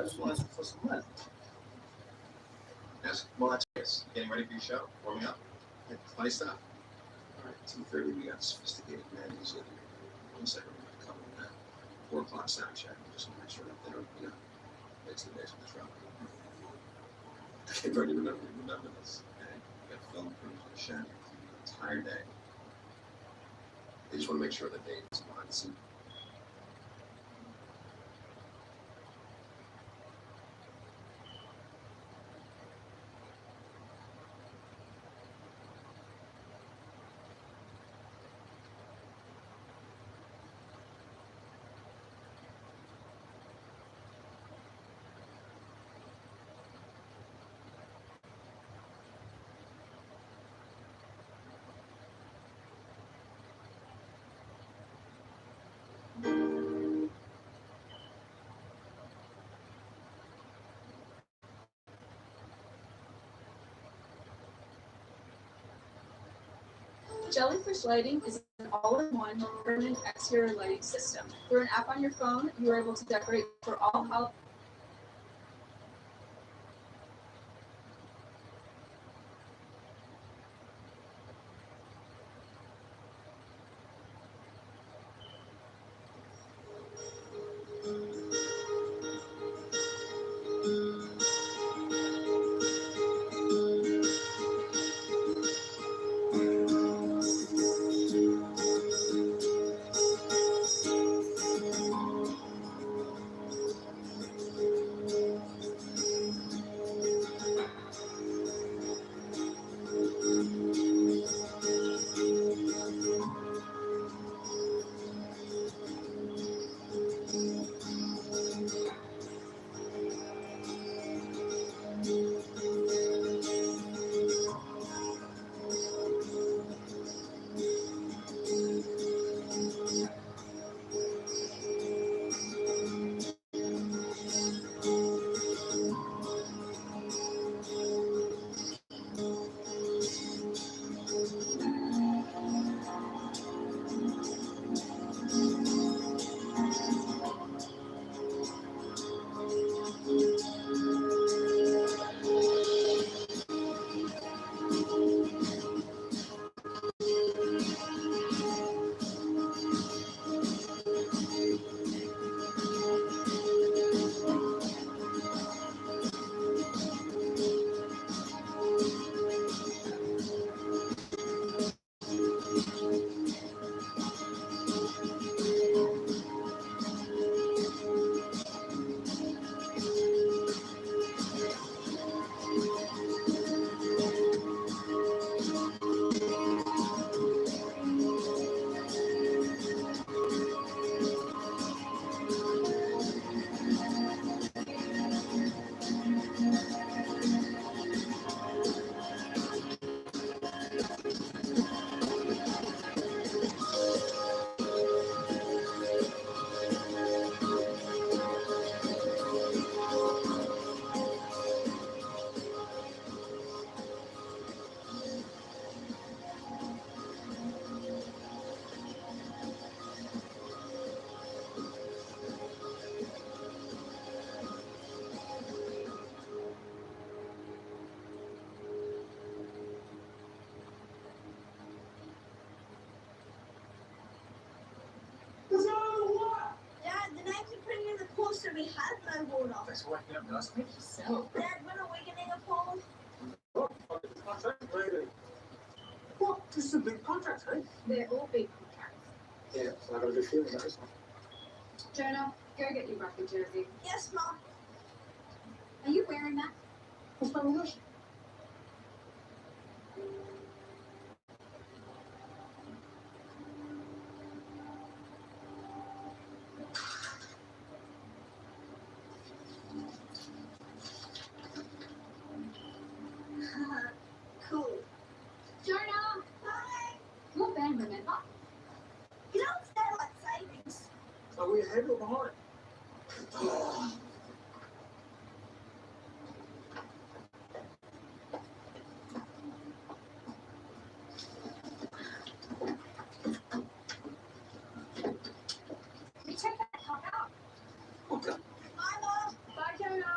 specialize for some lead. Yes. Well, that's yes. Getting ready for your show? Warming up? Yeah, funny stuff. All right, 2:30, we got sophisticated manuals in. 1 second, we're going to cover that. 4 o'clock sound check. Just want to make sure that they don't, mix the days with the trouble. I can't really remember this. Okay? We got film crews in the shed the entire day. They just want to make sure that Dave is behind the scene. Jellyfish Lighting is an all-in-one permanent exterior lighting system. Through an app on your phone, you are able to decorate for all holidays. We have no water. Thanks for waking up, guys. Make yourself. Dad, when are we getting a pole? What? The contract, really? What? This is a big contract, eh? They're all big contracts. Yeah, so I got a good feeling about this one. Jonah, go get your rugby jersey. Yes, Mom. Are you wearing that? What's my relation? Cool. Jonah! Hi. Your band, remember? You don't sound like savings. Are we ahead or behind? You check that top out. Okay. Bye, Mom. Bye, Jonah.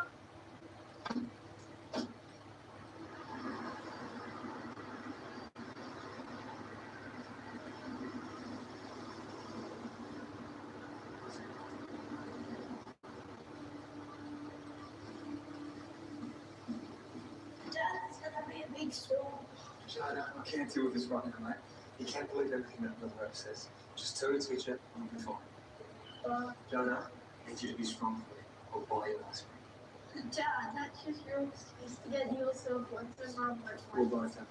big storm. Joanna, I can't deal with this right now, mate. You can't believe everything that Little Rose says. Just tell your teacher and you'll be fine. Joanna, I need you to be strong for me. I'll buy you an ice cream. Dad, that's just your excuse to get yourself like the mom We'll buy it that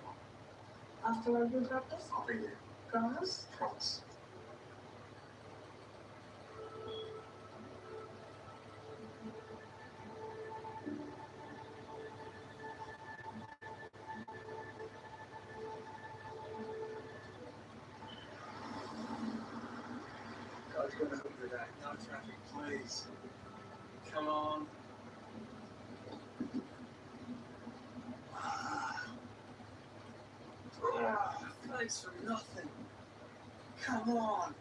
after I do practice. I'll be there. Promise? Promise. God's gonna help you today. No traffic, please. Come on. Thanks for nothing. Come on.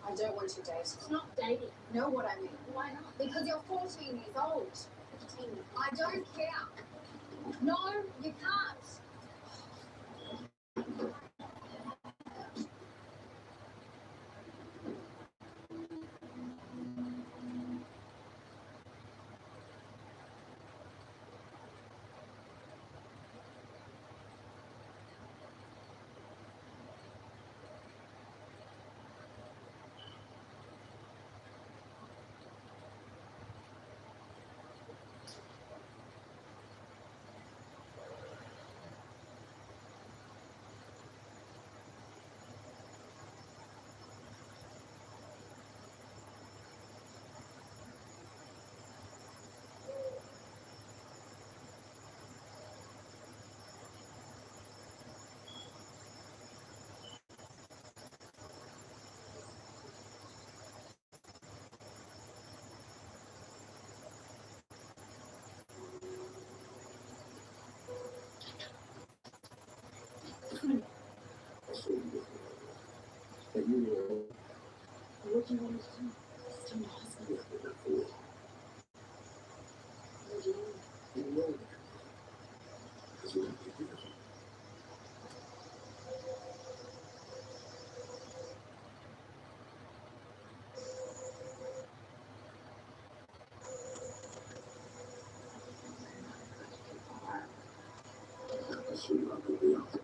I don't want to date. It's not dating. Know what I mean? Why not? Because you're 14 years old. 15. I don't care. No, you can't. That you were What do you want to do? Still my husband. What do you mean? you know that. Because you don't think it. So you're not going to be out there.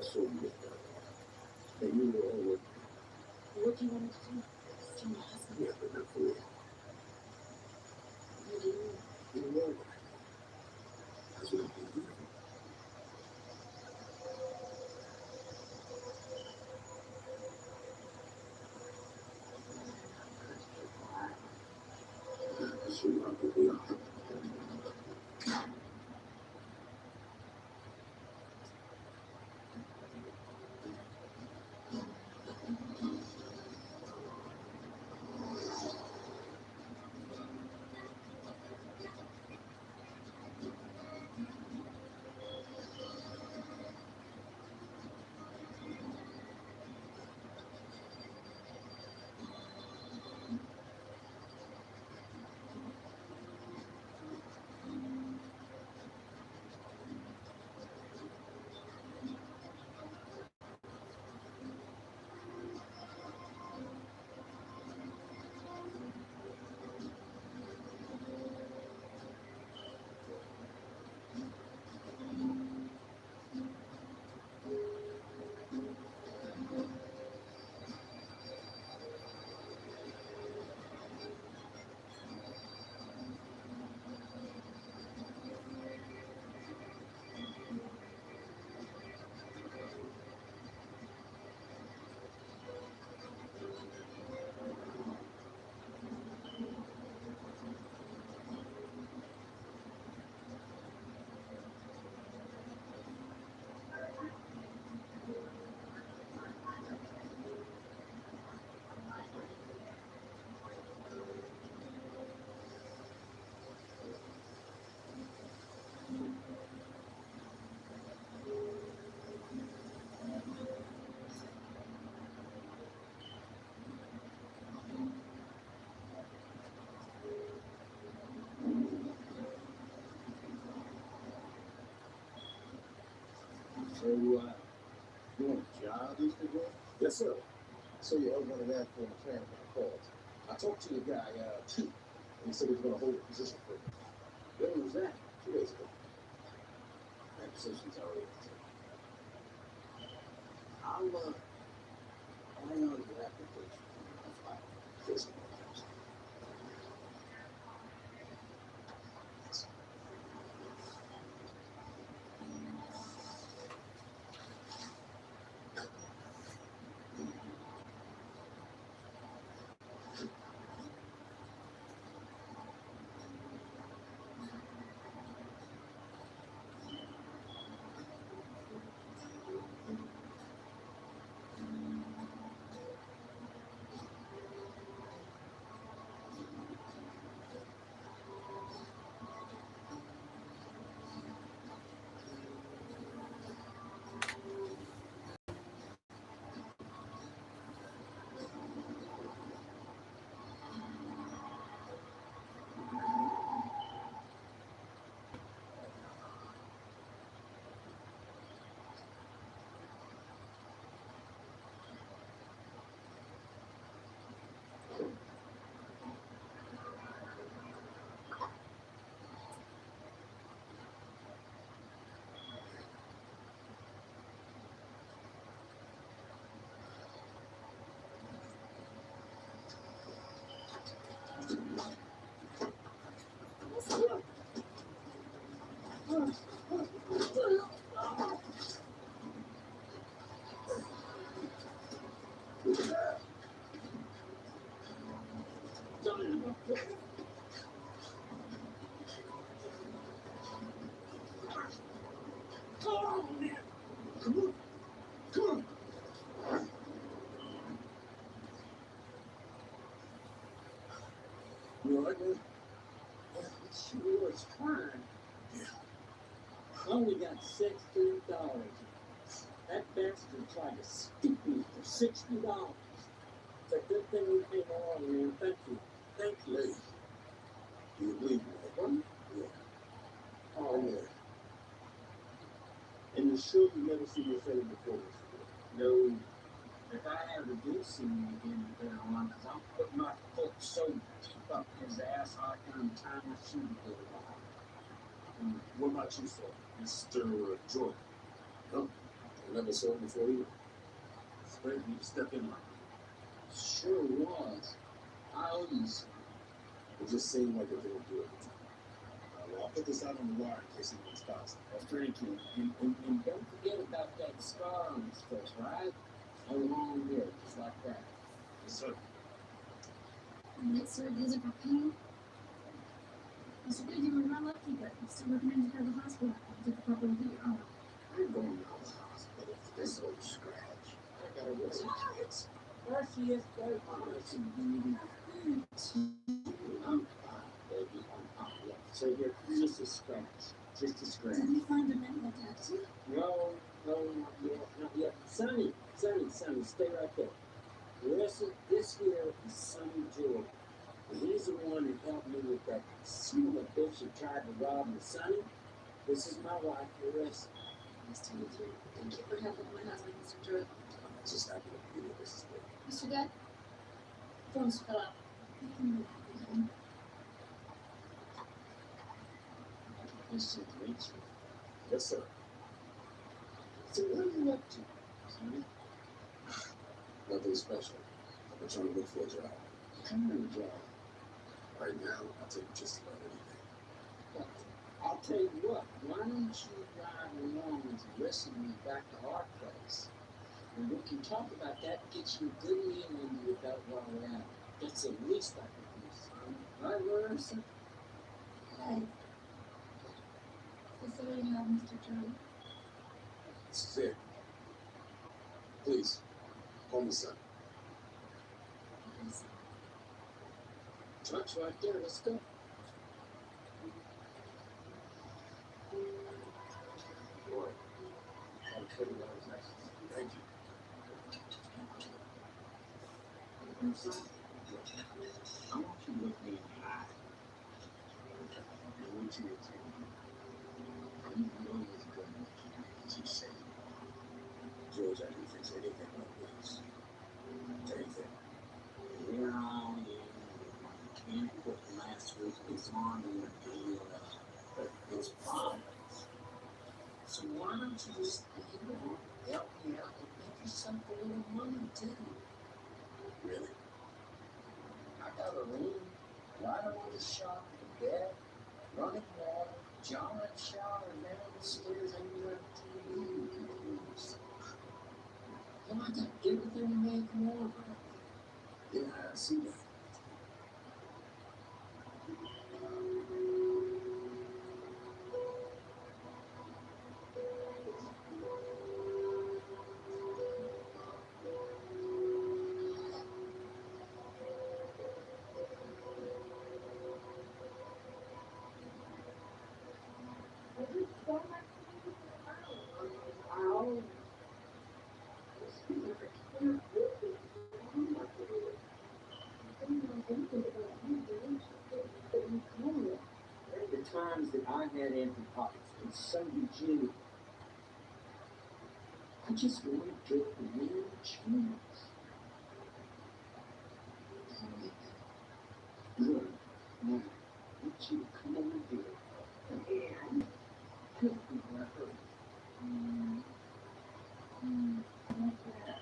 So that you were always What do you want to do? Still my husband. yeah, but not for real. What do you mean? You know that. Because you don't think it. So you're not going to be out there. So, you want a job, Mr. Grant? Yes, sir. So you held one of that for the plan of my calls. I talked to the guy, Keith, and he said he was going to hold a position for me. When was that? 2 days ago. That position's already taken. I'll on your application. I'll file this. You all right, man? Sure, it's fine. Yeah. Only got $60. That bastard tried to stick me for $60. It's a good thing we came along, man. Thank you. Thank you. Hey, do you believe me? What? Yeah. Oh, Yeah. And you sure you never seen your friend before this? no. If I ever do see him again, you better run, because I'm putting my foot so deep up his ass I can time my shoe to go on. What about you, sir? Mr. Jordan. No. I never saw him before either. It's great for you to step in like that. Sure was. I owe you some. It just seemed like it didn't do it. Well, I'll put this out on the wire in case anyone spots it. Thank you. And don't forget about that scar on his face, right? Along here, just like that. Yes, sir. Minute, sir, these are for pain. Mr. Good, you were not lucky, but I'm still recommended to go to the hospital. Get the proper review. Oh, I'm going to the hospital for this old scratch. I got a rest kids. There she is, baby. Listen, baby. I'm fine, baby. I'm fine. Yeah. So you're just a scratch. Just a scratch. did he find a medical taxi? No, not yet, not yet. Sonny, stay right there. Listen, this here is Sonny Jordan. And he's the one that helped me with that son of a bitch that tried to rob me. Sonny, this is my wife, Larissa. Nice to meet you. Thank you for helping my husband, Mr. Jordan. I'm just happy to be here. This is good. Mr. Good? Phone's fell out. Nice to meet you. Yes, sir. So what are you up to, Sonny? Nothing special. I've been trying to look for a job. Come on, Joe. Right now, I'll take just about anything. Well, I'll tell you what, why don't you ride along with the rest of me back to our place? And we can talk about that, get you a good meal under your belt while we're at it. That's the least I can do, son. Right, Larissa? Hi. Is there any help, Mr. Jordan? This is it. Please, call me son. Yes. Truck's right there, let's go. Boy, I'll tell you what was next. Thank you. Son, I want you to look me in the eye. I want you to tell me, you know it's good what you say. George, I didn't fix anything like this. Anything. Here I am. Can't put last week's on the it's fine. So why don't you just, help me out and make yourself a little money too? Really? I got a room right on the shop, bed, running water, jar and shower, and down the stairs, and you have TV. And I got everything to make more. Yeah, I see that. The times that I had empty pockets, and so did you. I just want to get a real chance. Good. Now, I want you to come over here and help me where I hurt. Like that.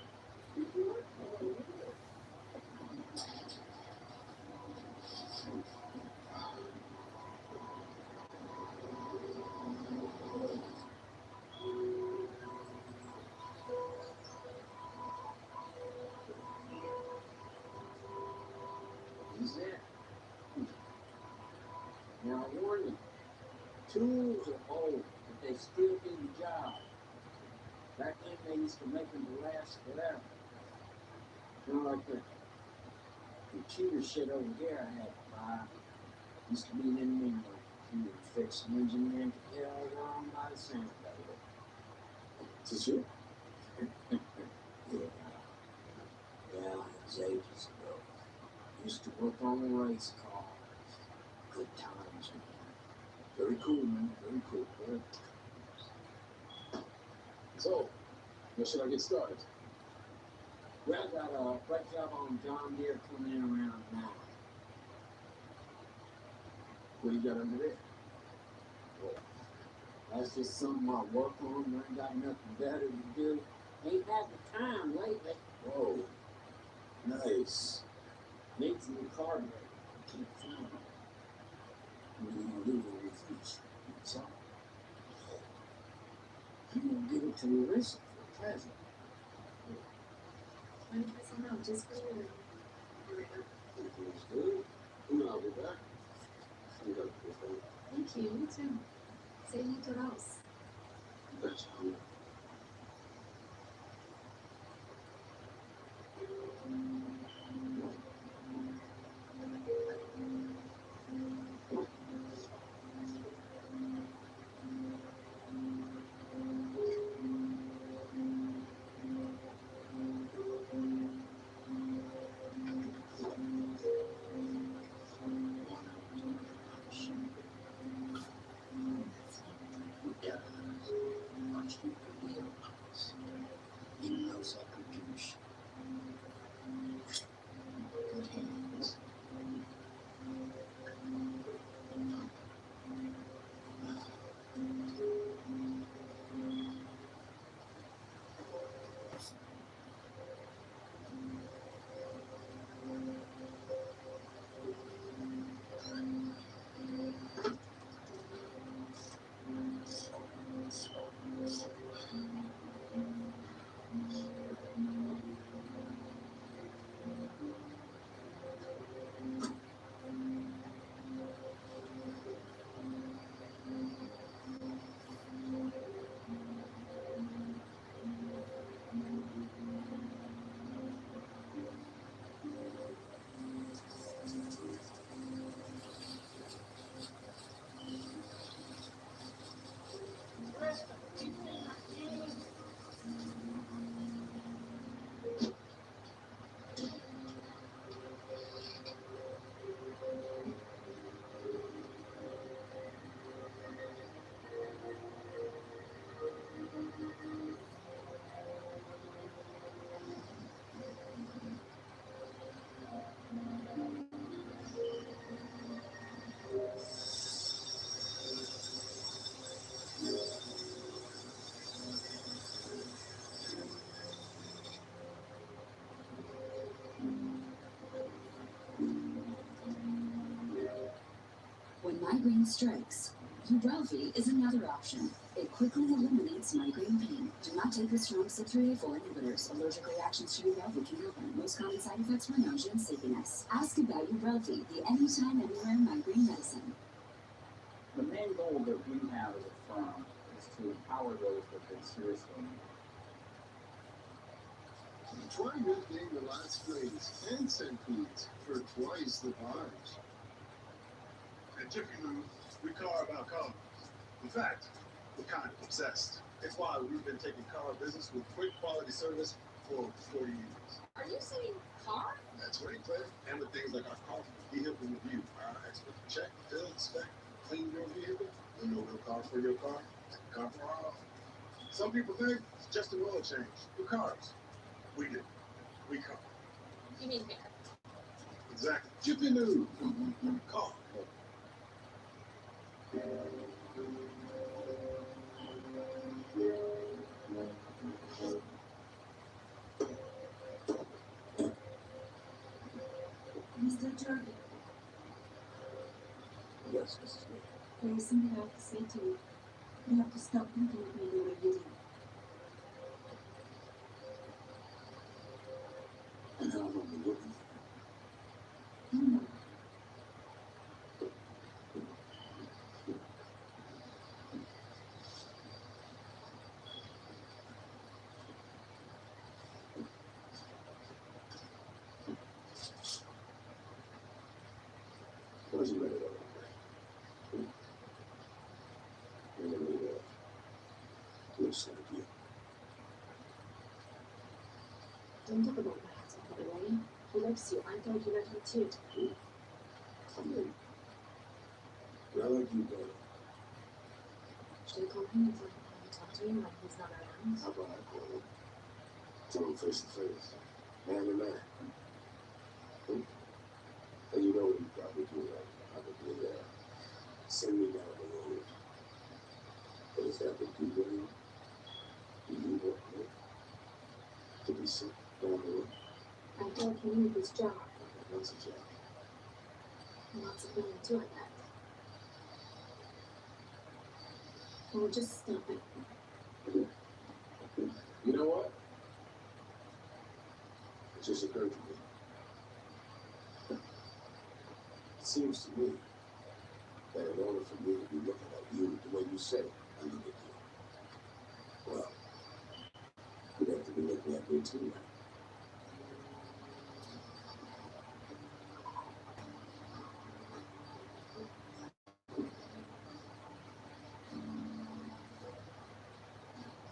Is that? Now I warn you, tools are old, but they still do the job. Back then they used to make them to last forever. Not like the computer shit over here I had to buy. Used to be an engineer. You would fix an engineering to get all wrong by the sound of it. Is this you? Yeah. Yeah, it was ages ago. Used to work on race cars. Good times, man. Very cool, man. Very cool. Very So, when should I get started? Well, I got a brake job on John Deere coming in around 9. What do you got under there? Well, that's just something I work on. I ain't got nothing better to do. Ain't had the time lately. Whoa. Nice. Needs a new carburetor. Can't find it. What are you gonna do with these? So, I'm gonna give it to Larissa for a present. No, just for you. Everything's good. I'll be back. You got a good thing. Thank you, you too. Seguidos. That's cool. Yeah. migraine strikes, Ubrelvy is another option. It quickly eliminates migraine pain. Do not take the strong CYP3A4 inhibitors. Allergic reactions to Ubrelvy can happen. Most common side effects were nausea and sleepiness. Ask about Ubrelvy, the anytime, anywhere migraine medicine. The main goal that we have as a firm is to empower those that they seriously need. Try mitigating the last phrase and centipedes for twice the price. At Jiffy Lube, we carve our cars. In fact, we're kind of obsessed. It's why we've been taking car business with quick quality service for 40 years. Are you saying car? That's right, Claire. And with things like our coffee, vehicle review, our expert check, fill, inspect, clean your vehicle. We know no car for your car, car for our own. Some people think it's just an oil change. For cars. We do. We car. You mean hair? Exactly. Jiffy Lube. Car. Mr. Jordan, Yes, Mrs. Smith. there is something I have to say to you. You have to stop looking at me the way you do. And how long been looking You know, Where's he ready to go? You're gonna need a listen to you. Don't talk about that, by the way. He loves you. I thought you loved him too. Come in. But I like you better. Should I call him and talk to him when he's not around? How about I call him? Tell him face to face. Man to man. And you know what you probably do, right? Probably send me down the road. But is that what you really want? Do you want me to be sick down the road? I thought he knew his job. What's a job? Lots of women doing that. Well, just stop it. You know what? It just occurred to me. It seems to me that in order for me to be looking at you the way you say I look at you, well, you'd have to be looking at me too.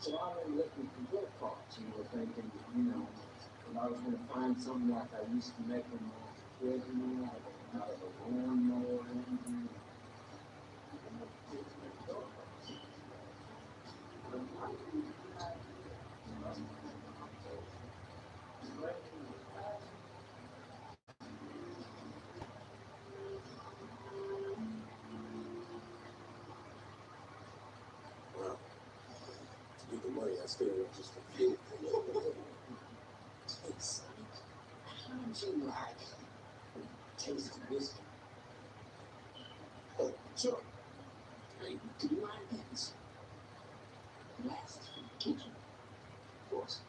So I've been looking for your parts, thinking, if I was going to find something like I used to make when I was a kid, out of a lawnmower engine. Well, to get the money, I stay up just a few. Hey, son, how did you like taste of whiskey? Oh, sure. Hey, do you mind getting some last from the kitchen? Of course.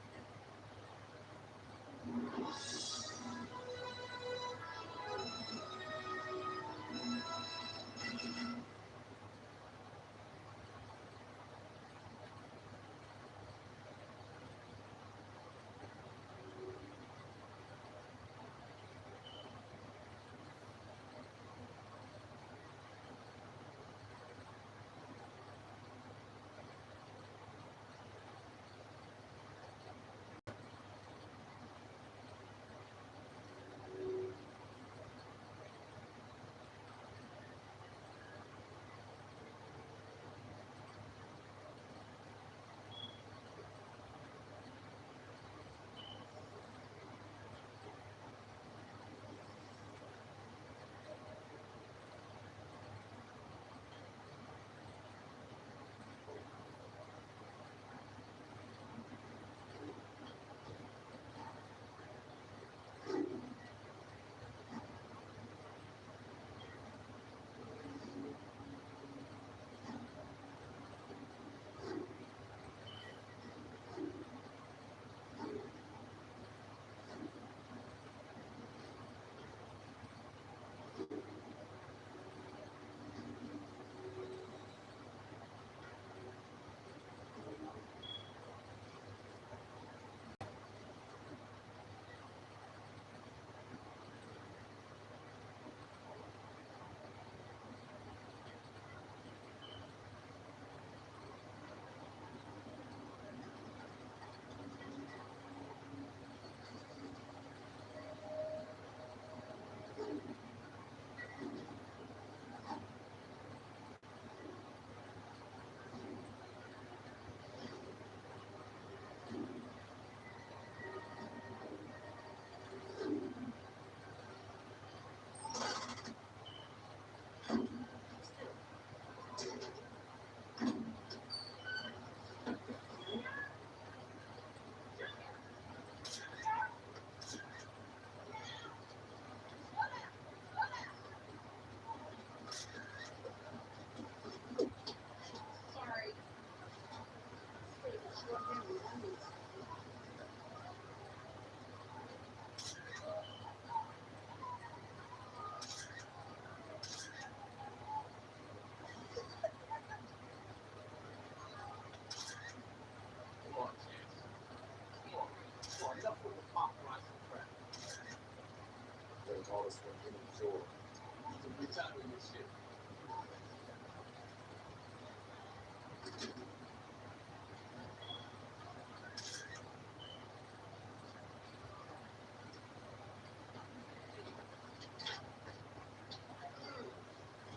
call us when getting sure. You can retire this shit.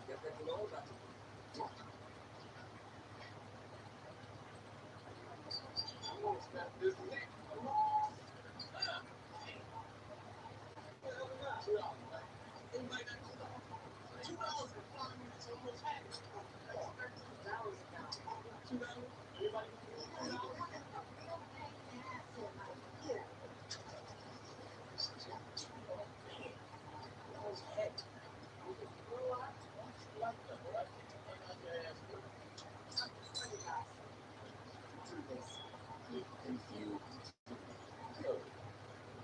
Get that to know about it. I'm gonna snap this neck.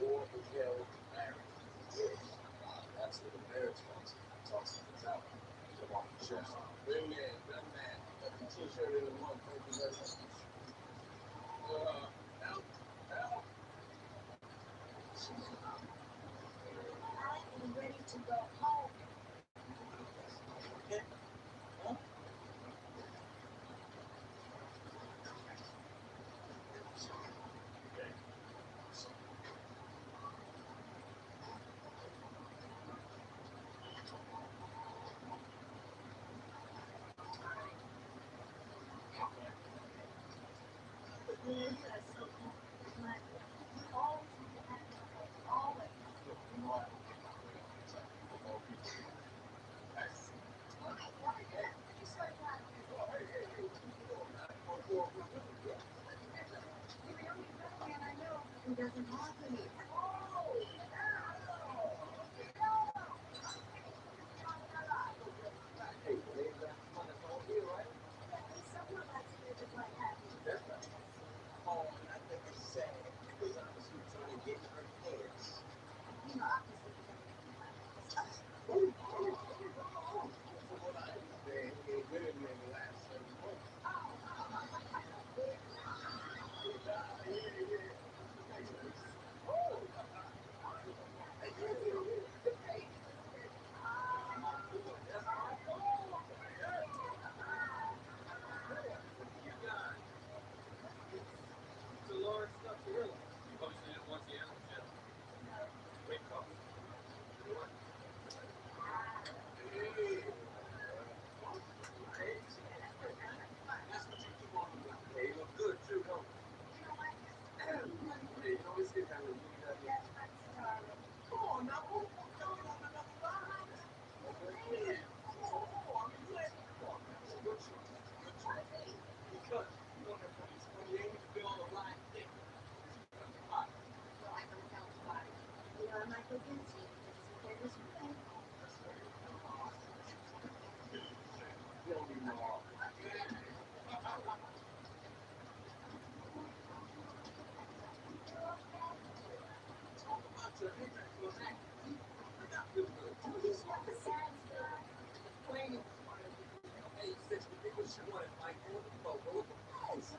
War is held marriage. That's what the marriage wants. Talk things out. Come off the chest. Wait, man, that man. Got the t-shirt in the month. Thank you very much. Out. I am ready to go home. Okay. Huh? Who doesn't want to meet? Hey, they got fun at home here, right? Someone likes music like that. That's right. Oh, and I think it's sad because I was trying to get in her pants. You know, obviously, From what I understand, he ain't been in there the last 7 months. So Lauren stuff to her life. You obviously didn't want the animal channel. Wake up. That's what you keep on doing. Hey, you look good too, don't you? Hey, you know, it's good having you got here. Come on now, who's coming on another line? Yeah. Oh, I mean, you ain't. Come on, man. It's a good choice. Good choice. Because you don't have to be 28 to be on the line thick. All right. so I don't tell anybody. You know, I might go against you because it's okay this way. You don't need no offer. Talk about your impact on that. I got good too. This is the same thing. Hey, since we think what she wanted, Mike, but what the price?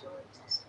choice.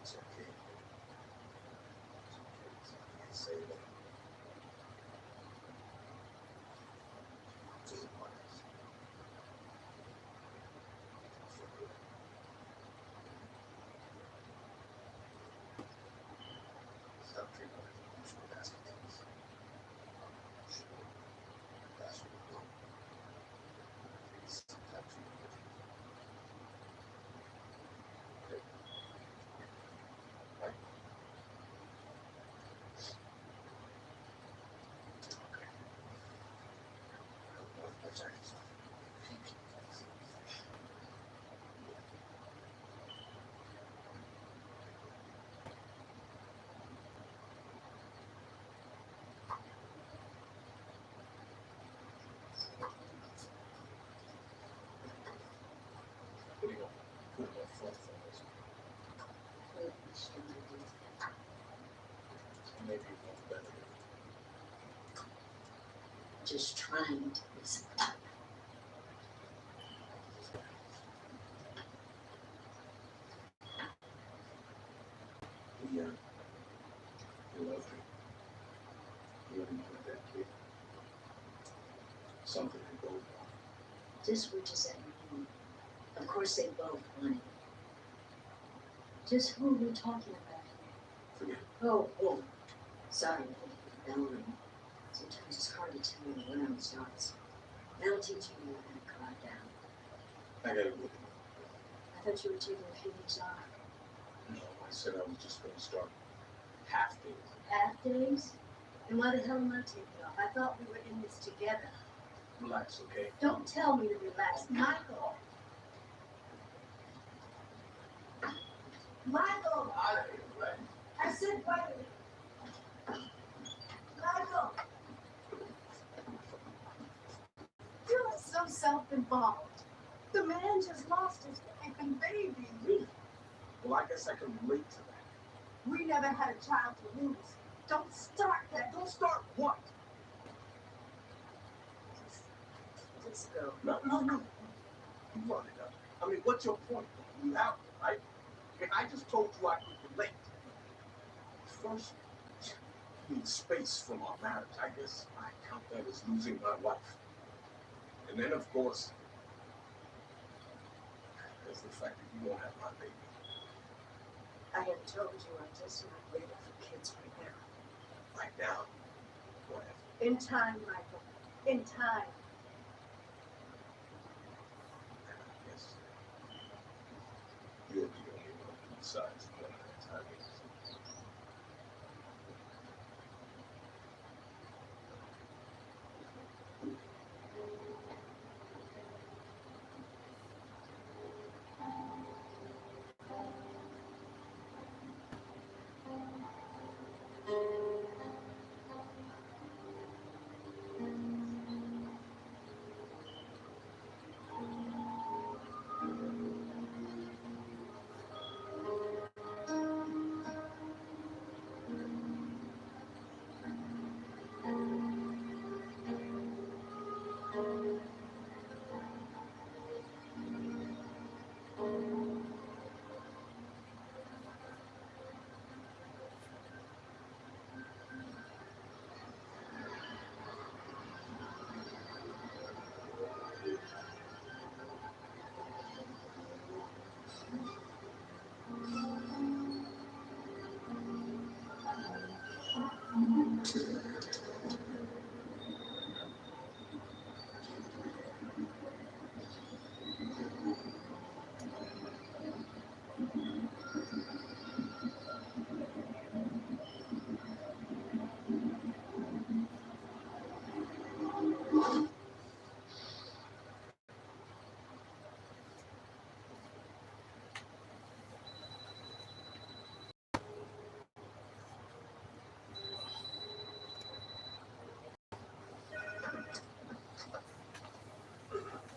It's okay. Say that. To the point. Stop treating other people as basketballs. That's what we do. Please stop treating other people. Okay. Right? Okay. I'm sorry. What do you want? Put it up front for us. Maybe you want better. Just trying to listen. Yeah. You love her. You wouldn't want that kid. Something they both want. Just what you said. Of course they both wanted it. Just who are we talking about? Forget. Oh, sorry. Bell ring. Sometimes it's hard to tell when the round starts. They'll teach you how to calm down. I gotta go. I thought you were taking a few weeks off. No, I said I was just gonna start half days. Half days? And why the hell am I taking off? I thought we were in this together. Relax, okay? Don't tell me to relax. Michael! Michael! Out of here, right? I said, wait. Michael! You're so self-involved. The man just lost his wife and baby. Really? Well, I guess I can relate to that. We never had a child to lose. Don't start that. Don't start what? Just go. No. You brought it up. I mean, what's your point? You have it, right? Okay, I just told you I could relate. First, you need space from our marriage. I guess I count that as losing my wife. And then, of course, there's the fact that you won't have my baby. I have told you I'm just not ready for kids right now. Right now, whatever. In time, Michael. In time. And I guess you're the only one who decides when that time is.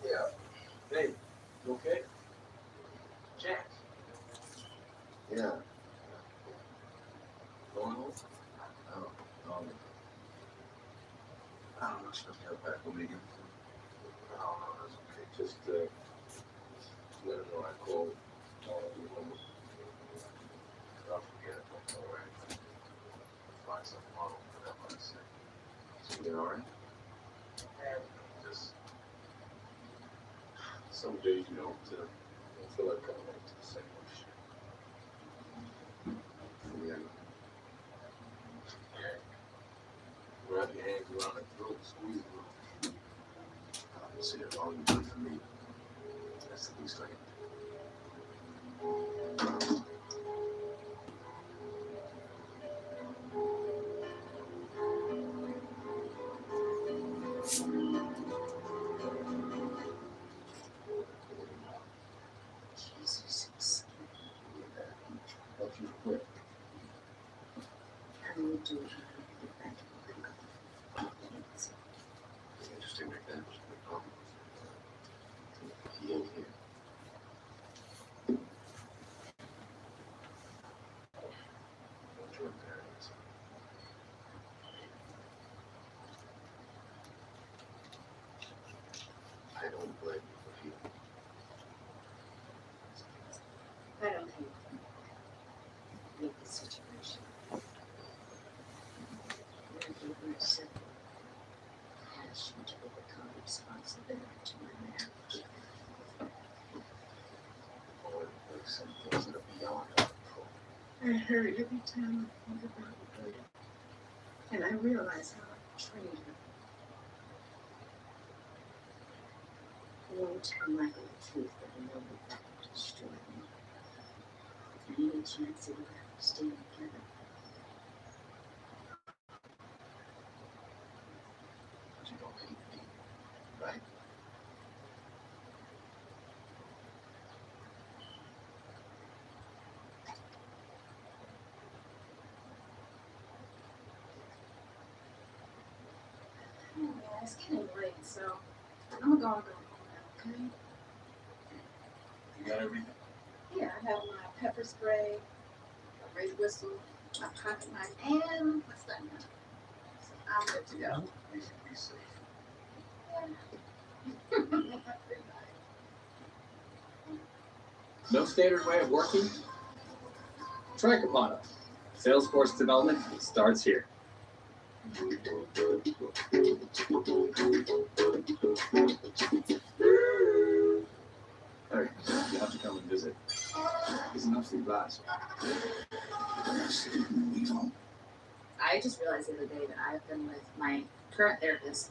Yeah. Hey, you okay? Jack. Yeah. Going home? Oh, I don't know, supposed to have back with me again. no, that's okay. Just let him know I called. You home. I'll forget it. All right. Find something wrong with that, what I say. So you all right? Just some days you don't feel like coming back to the same old shit. Yeah. Wrap your hands around the throat, squeeze it. See, that's all you do for me. That's the least I can do. Jesus. Yeah. Help you quit. How do you do it? Get back to the Interesting like that. He ain't here. What's your parents? I don't blame you for feeling. I don't think make the situation. Maybe we're simple. Ask you to overcome responsibility to my marriage. Or like some things that are beyond our control. I hurt every time I think about it. And I realize how I betrayed her. won't tell Michael the truth, but I know that will destroy him. And any chance that we have to stay together. You don't hate me, right? Yeah, it's getting late, so I'm gonna go home now, okay? You got everything? Yeah, I have my pepper spray, my red whistle, my pocket knife, and my stunning knife. So I'm good to go. You should be safe. No standard way of working? Try Kapana. Salesforce development starts here. Hey, you have to come and visit. It's enough for you guys. I just realized the other day that I've been with my current therapist.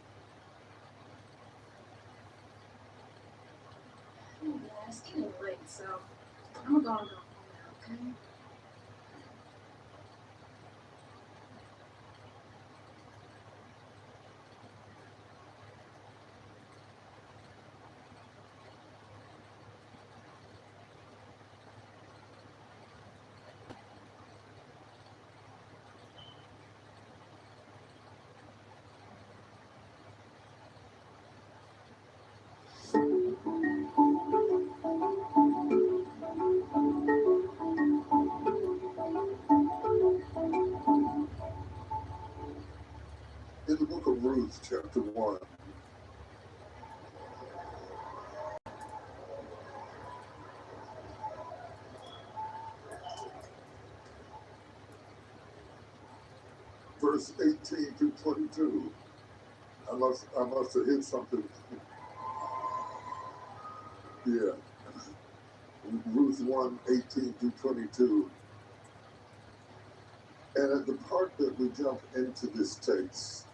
Yeah, it's getting late, so I'm gonna go home now, okay? In the book of Ruth, chapter 1, verse 18 through 22, I must have hit something. Yeah. Ruth 1, 18 through 22. And at the part that we jump into this text,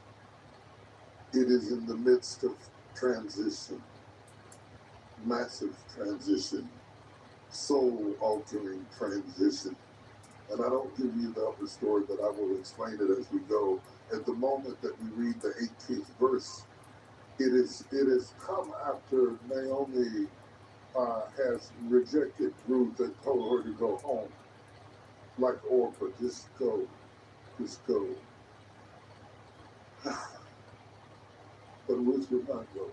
it is in the midst of transition, massive transition, soul-altering transition. And I don't give you the upper story, but I will explain it as we go. At the moment that we read the 18th verse, it has come after Naomi has rejected Ruth and told her to go home. Like Orpah, just go. But Ruth would not go.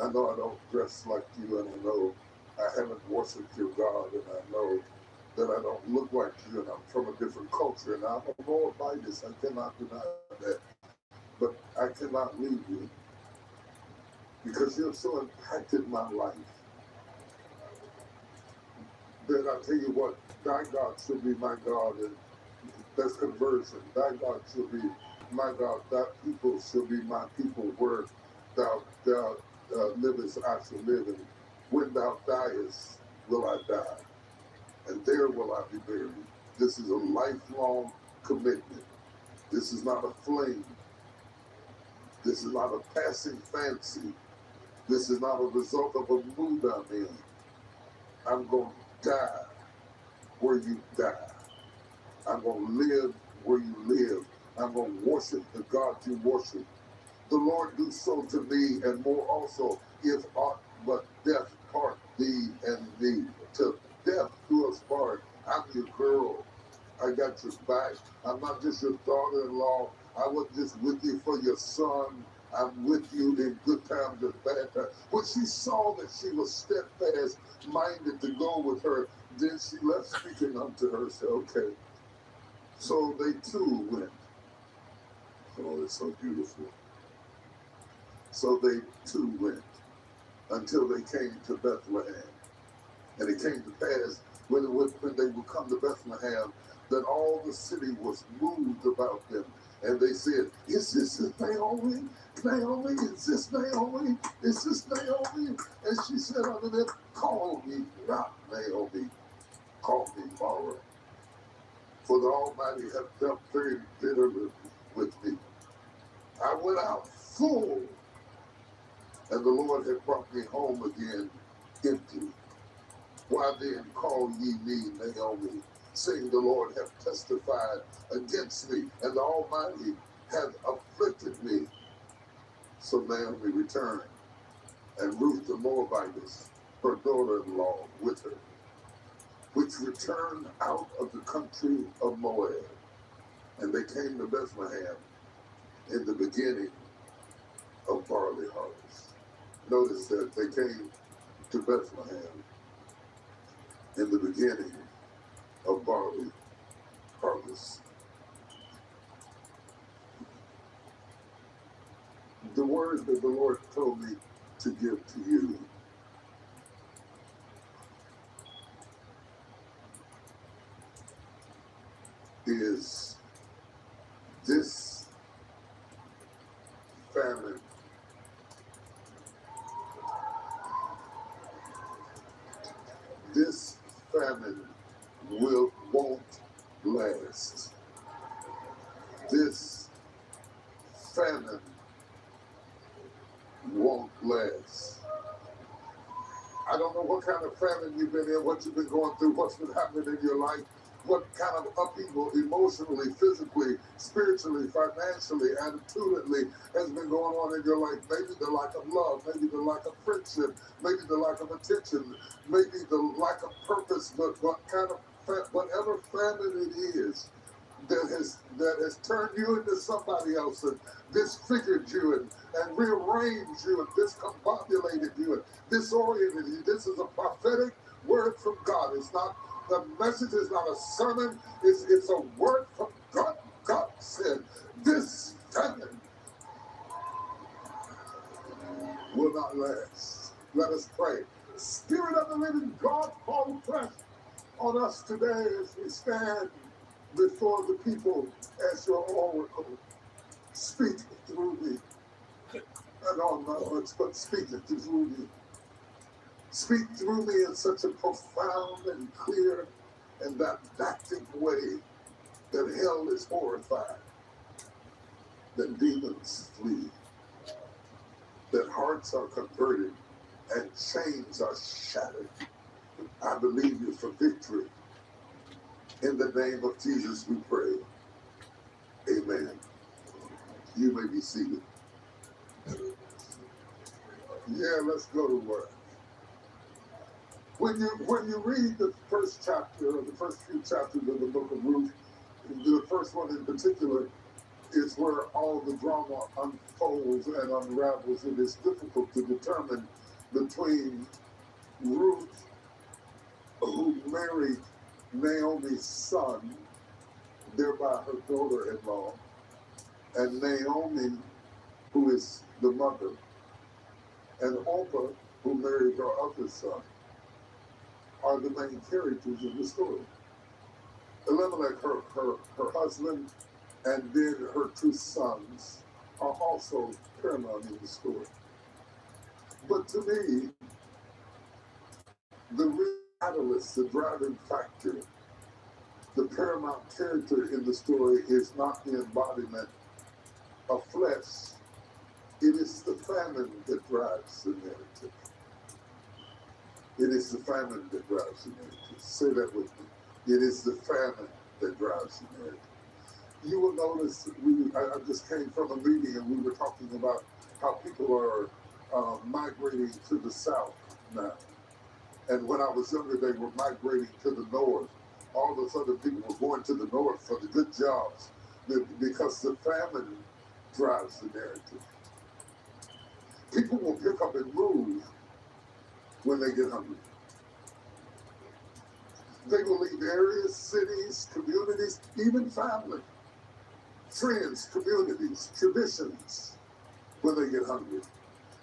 I know I don't dress like you, and I know I haven't worshipped your God, and I know that I don't look like you, and I'm from a different culture, and I'm a Moabitess. I cannot deny that. But I cannot leave you because you have so impacted my life that I tell you what, thy God shall be my God, and that's conversion. Thy God shall be my God, thy people shall be my people, where thou livest, I shall live, and when thou diest, will I die, and there will I be buried. This is a lifelong commitment. This is not a fling. This is not a passing fancy. This is not a result of a mood I'm in. I'm going to die where you die. I'm going to live where you live. I'm going to worship the God you worship. The Lord do so to me, and more also, if aught but death part thee and me. Till death do us part. I'm your girl. I got your back. I'm not just your daughter-in-law. I wasn't just with you for your son. I'm with you in good times and bad times. When she saw that she was steadfast minded to go with her, then she left, speaking unto her, said, okay. So they too went. Oh, it's so beautiful. So they too went until they came to Bethlehem. And it came to pass when they would come to Bethlehem, that all the city was moved about them. And they said, is this Naomi? Naomi, is this Naomi? Is this Naomi? And she said unto them, call me not Naomi, call me Mara. For the Almighty hath dealt very bitterly with me. I went out full, and the Lord had brought me home again empty. Why then call ye me Naomi, seeing the Lord hath testified against me, and the Almighty hath afflicted me? So Naomi returned, and Ruth the Moabitess, her daughter-in-law, with her, which returned out of the country of Moab. And they came to Bethlehem in the beginning of barley harvest. Notice that they came to Bethlehem in the beginning of barley harvest. The word that the Lord told me to give to you is this famine won't last. This famine won't last. I don't know what kind of famine you've been in, what you've been going through, what's been happening in your life, what kind of upheaval emotionally, physically, spiritually, financially, attitudinally has been going on in your life. Maybe the lack of love, maybe the lack of friendship, maybe the lack of attention, maybe the lack of purpose, but whatever famine it is that has turned you into somebody else and disfigured you and rearranged you and discombobulated you and disoriented you. This is a prophetic word from God. It's not, the message is not a sermon, it's a word from God. God said, this famine will not last. Let us pray. Spirit of the living God, fall fresh on us today as we stand before the people as your oracle. Speak through me. And not much, but speak through me. Speak through me in such a profound and clear and didactic way that hell is horrified, that demons flee, that hearts are converted and chains are shattered. I believe you for victory. In the name of Jesus we pray. Amen. You may be seated. Yeah, let's go to work. When you read the first chapter, or the first few chapters of the book of Ruth, the first one in particular is where all the drama unfolds and unravels. It is difficult to determine between Ruth, who married Naomi's son, thereby her daughter-in-law, and Naomi, who is the mother, and Orpah, who married her other son, are the main characters of the story. Elimelech, her husband, and then her two sons are also paramount in the story. But to me, the real catalyst, the driving factor, the paramount character in the story is not the embodiment of flesh. It is the famine that drives the narrative. It is the famine that drives the narrative. Say that with me. It is the famine that drives the narrative. You will notice, I just came from a meeting and we were talking about how people are migrating to the south now. And when I was younger, they were migrating to the north. All those other people were going to the north for the good jobs because the famine drives the narrative. People will pick up and move when they get hungry. They will leave areas, cities, communities, even family, friends, communities, traditions when they get hungry.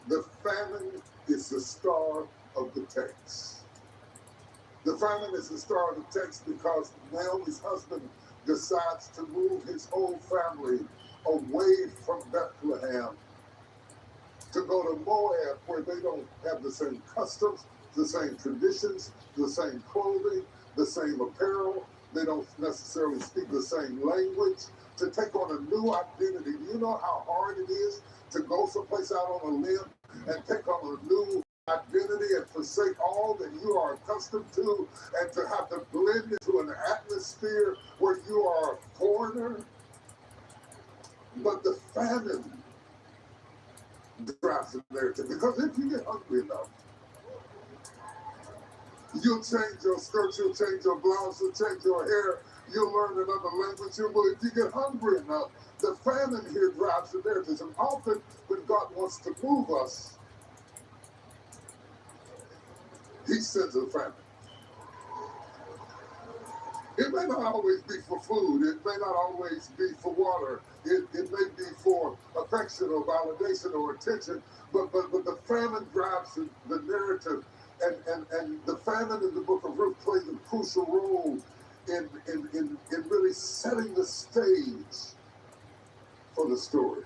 The famine is the star of the text. The famine is the star of the text because Naomi's husband decides to move his whole family away from Bethlehem to go to Moab, where they don't have the same customs, the same traditions, the same clothing, the same apparel, they don't necessarily speak the same language, to take on a new identity. Do you know how hard it is to go someplace out on a limb and take on a new identity and forsake all that you are accustomed to, and to have to blend into an atmosphere where you are a foreigner? But the famine drives the narrative, because if you get hungry enough, you'll change your skirt, you'll change your blouse, you'll change your hair, you'll learn another language. But if you get hungry enough, the famine here drives the narrative. And often when God wants to move us, he sends a famine. It may not always be for food. It may not always be for water. It may be for affection or validation or attention. But the famine drives the narrative. And the famine in the book of Ruth plays a crucial role in really setting the stage for the story.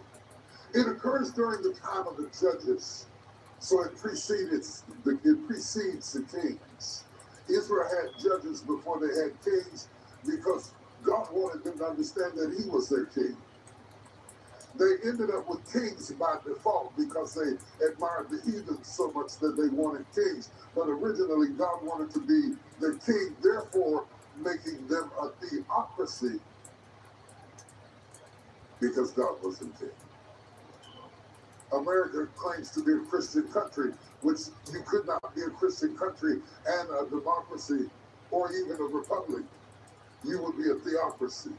It occurs during the time of the judges, so it precedes the kings. Israel had judges before they had kings because God wanted them to understand that he was their king. They ended up with kings by default because they admired the heathens so much that they wanted kings. But originally, God wanted to be their king, therefore making them a theocracy because God was their king. America claims to be a Christian country, which you could not be a Christian country and a democracy or even a republic. You would be a theocracy.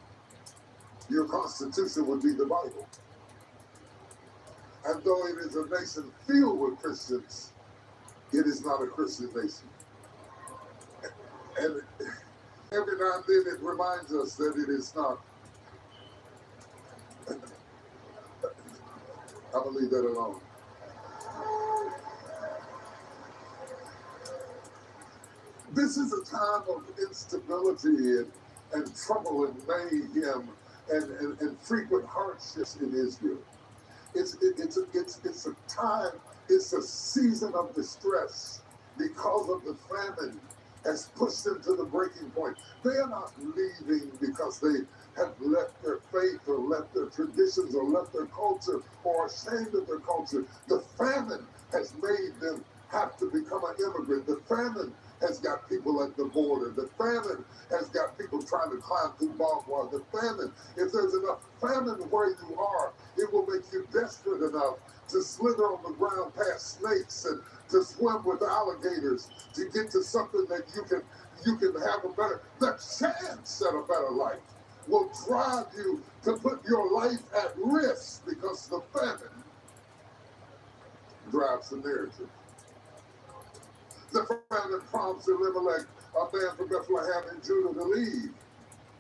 Your constitution would be the Bible. And though it is a nation filled with Christians, it is not a Christian nation. And every now and then it reminds us that it is not. I'm going to leave that alone. This is a time of instability and trouble and mayhem and frequent hardships in Israel. It's a time, it's a season of distress because of the famine has pushed them to the breaking point. They are not leaving because they have left their faith or left their traditions or left their culture or ashamed of their culture. The famine has made them have to become an immigrant. The famine has got people at the border. The famine has got people trying to climb through barbed wire. The famine, if there's enough famine where you are, it will make you desperate enough to slither on the ground past snakes and to swim with alligators to get to something that you can have the chance at a better life will drive you to put your life at risk because the famine drives the narrative. The famine prompts Elimelech, a man from Bethlehem in Judah, to leave,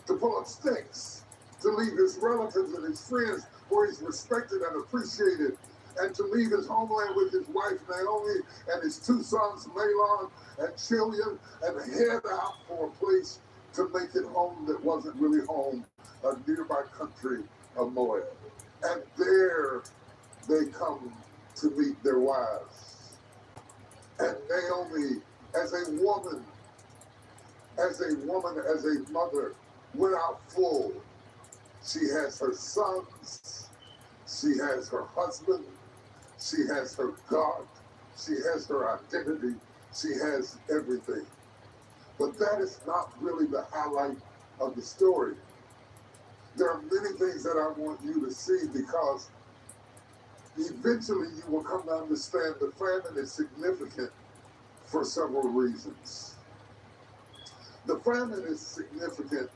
to pull up sticks, to leave his relatives and his friends where he's respected and appreciated, and to leave his homeland with his wife Naomi and his two sons Mahlon and Chilion, and head out for a place to make it home that wasn't really home, a nearby country of Moab. And there they come to meet their wives. And Naomi, as a woman, as a mother, went out full. She has her sons, she has her husband, she has her God, she has her identity, she has everything. But that is not really the highlight of the story. There are many things that I want you to see because eventually you will come to understand the famine is significant for several reasons. The famine is significant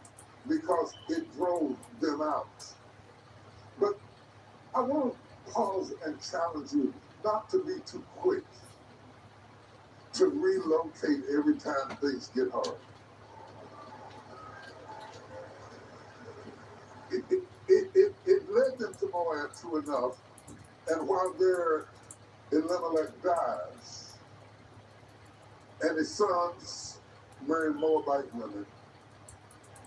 because it drove them out. But I want to pause and challenge you not to be too quick to relocate every time things get hard. It led them to Moab true enough, and while there, Elimelech dies, and his sons marry Moabite women,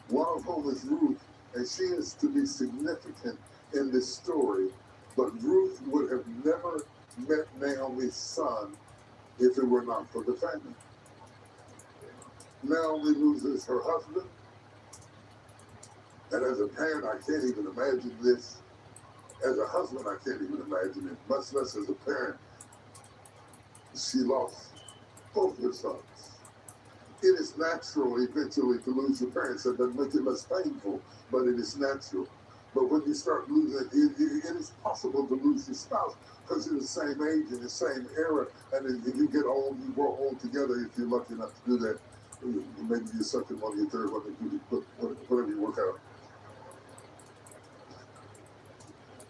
one of whom is Ruth, and she is to be significant in this story, but Ruth would have never met Naomi's son if it were not for the famine. Naomi loses her husband, And as a parent, I can't even imagine this. As a husband, I can't even imagine it, much less as a parent. She lost both her sons. It is natural eventually to lose your parents. That doesn't make it less painful, but it is natural. But when you start losing, it is possible to lose your spouse because you're the same age and the same era. And then you get old, you grow old together if you're lucky enough to do that. Maybe your second one, your third one, you put whatever you work out.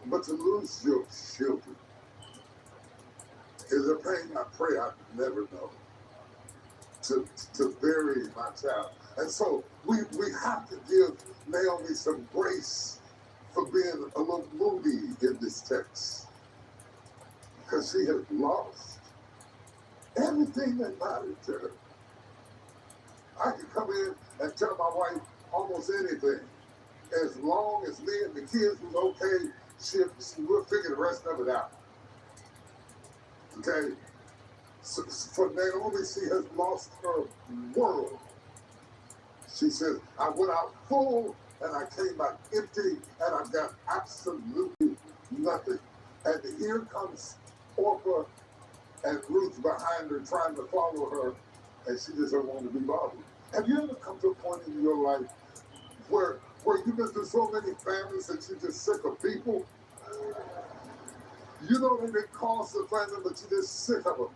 But to lose your children is a pain I pray I never know. To bury my child. And so we have to give Naomi some grace for being a little moody in this text. Because she has lost everything that mattered to her. I can come in and tell my wife almost anything. As long as me and the kids was okay, we'll figure the rest of it out. Okay? So for Naomi, she has lost her world. She says, I went out full and I came back empty and I've got absolutely nothing. And here comes Orpah and Ruth behind her trying to follow her, and she just don't want to be bothered. Have you ever come to a point in your life where you've been through so many families that you're just sick of people? You know they didn't cause the family, but you're just sick of them.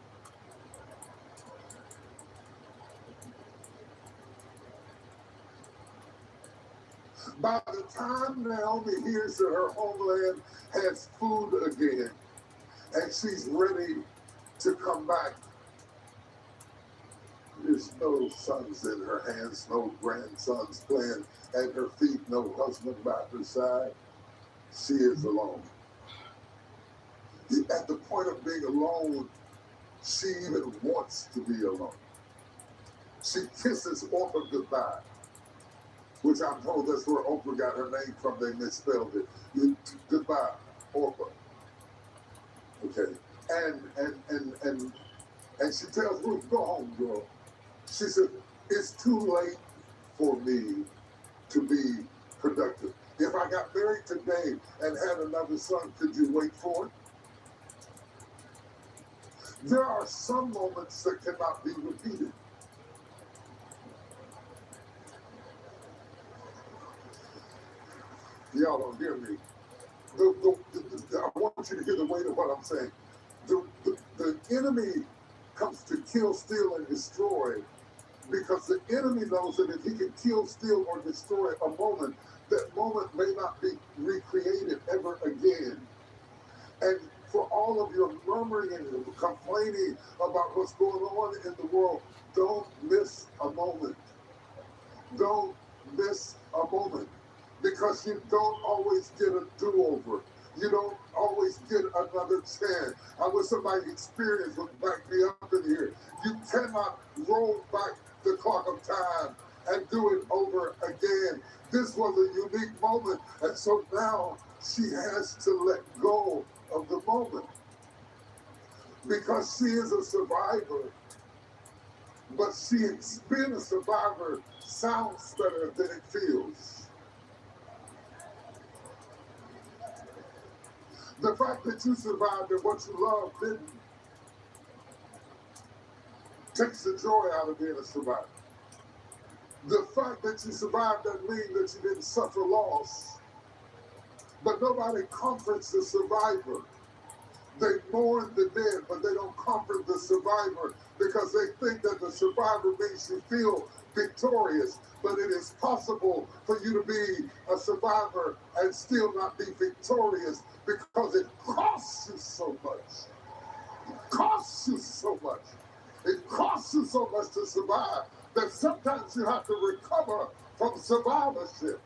By the time Naomi hears that her homeland has food again, and she's ready to come back, there's no sons in her hands, no grandsons playing at her feet, no husband by her side. She is alone. At the point of being alone, she even wants to be alone. She kisses Orpah goodbye, which I'm told that's where Oprah got her name from. They misspelled it. Goodbye, Orpah. Okay. And she tells Ruth, go home, girl. She said, it's too late for me to be productive. If I got married today and had another son, could you wait for it? There are some moments that cannot be repeated. Y'all don't hear me. I want you to hear the weight of what I'm saying. The enemy comes to kill, steal, and destroy because the enemy knows that if he can kill, steal, or destroy a moment, that moment may not be recreated ever again. And for all of your murmuring and complaining about what's going on in the world, don't miss a moment. Don't miss a moment. Because you don't always get a do-over. You don't always get another chance. I wish somebody experienced would back me up in here. You cannot roll back the clock of time and do it over again. This was a unique moment, and so now she has to let go of the moment. Because she is a survivor, but being a survivor sounds better than it feels. The fact that you survived and what you love didn't takes the joy out of being a survivor. The fact that you survived doesn't mean that you didn't suffer loss. But nobody comforts the survivor. They mourn the dead, but they don't comfort the survivor because they think that the survivor makes you feel victorious. But it is possible for you to be a survivor and still not be victorious because it costs you so much. It costs you so much. It costs you so much to survive that sometimes you have to recover from survivorship.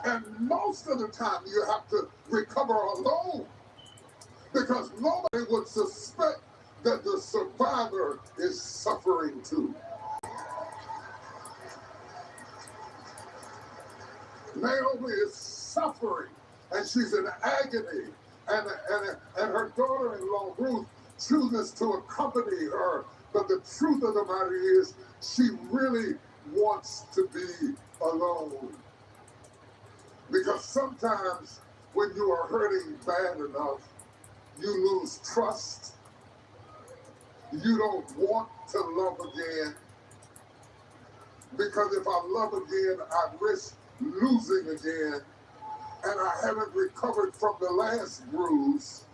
And most of the time you have to recover alone because nobody would suspect that the survivor is suffering too. Naomi is suffering and she's in agony, and her daughter-in-law Ruth chooses to accompany her. But the truth of the matter is she really wants to be alone. Because sometimes when you are hurting bad enough, you lose trust. You don't want to love again. Because if I love again, I risk losing again. And I haven't recovered from the last bruise.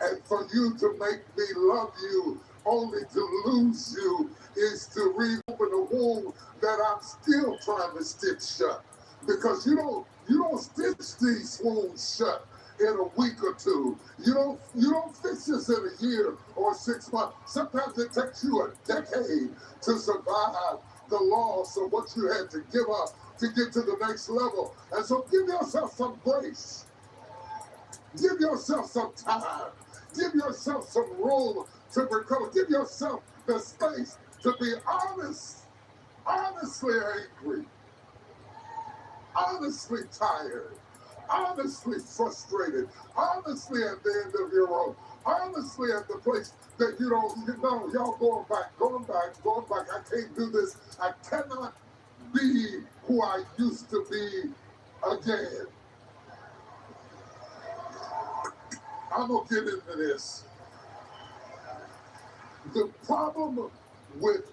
And for you to make me love you only to lose you is to reopen a wound that I'm still trying to stitch shut. Because you don't stitch these wounds shut in a week or two. You don't fix this in a year or 6 months. Sometimes it takes you a decade to survive the loss of what you had to give up to get to the next level. And so give yourself some grace. Give yourself some time. Give yourself some room to recover. Give yourself the space to be honest, honestly angry, honestly tired, honestly frustrated, honestly at the end of your rope, honestly at the place that you know, y'all going back. I can't do this. I cannot be who I used to be again. I'm going to get into this. The problem with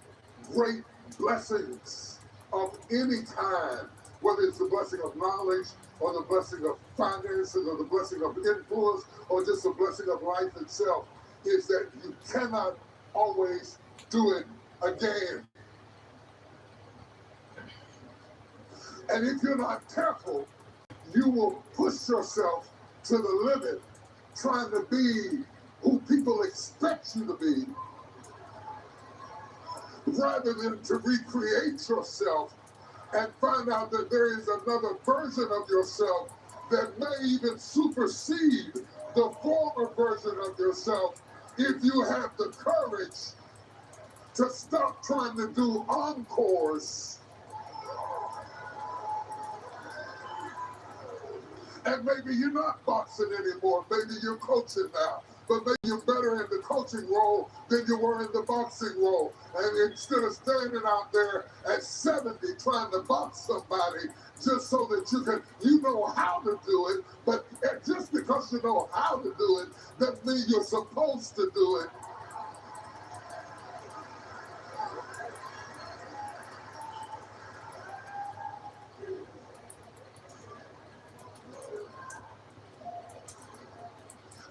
great blessings of any kind, whether it's the blessing of knowledge or the blessing of finances or the blessing of influence or just the blessing of life itself, is that you cannot always do it again. And if you're not careful, you will push yourself to the limit, trying to be who people expect you to be, rather than to recreate yourself and find out that there is another version of yourself that may even supersede the former version of yourself if you have the courage to stop trying to do encores. And maybe you're not boxing anymore. Maybe you're coaching now. But maybe you're better in the coaching role than you were in the boxing role. And instead of standing out there at 70 trying to box somebody just so that you know how to do it, but just because you know how to do it doesn't mean you're supposed to do it.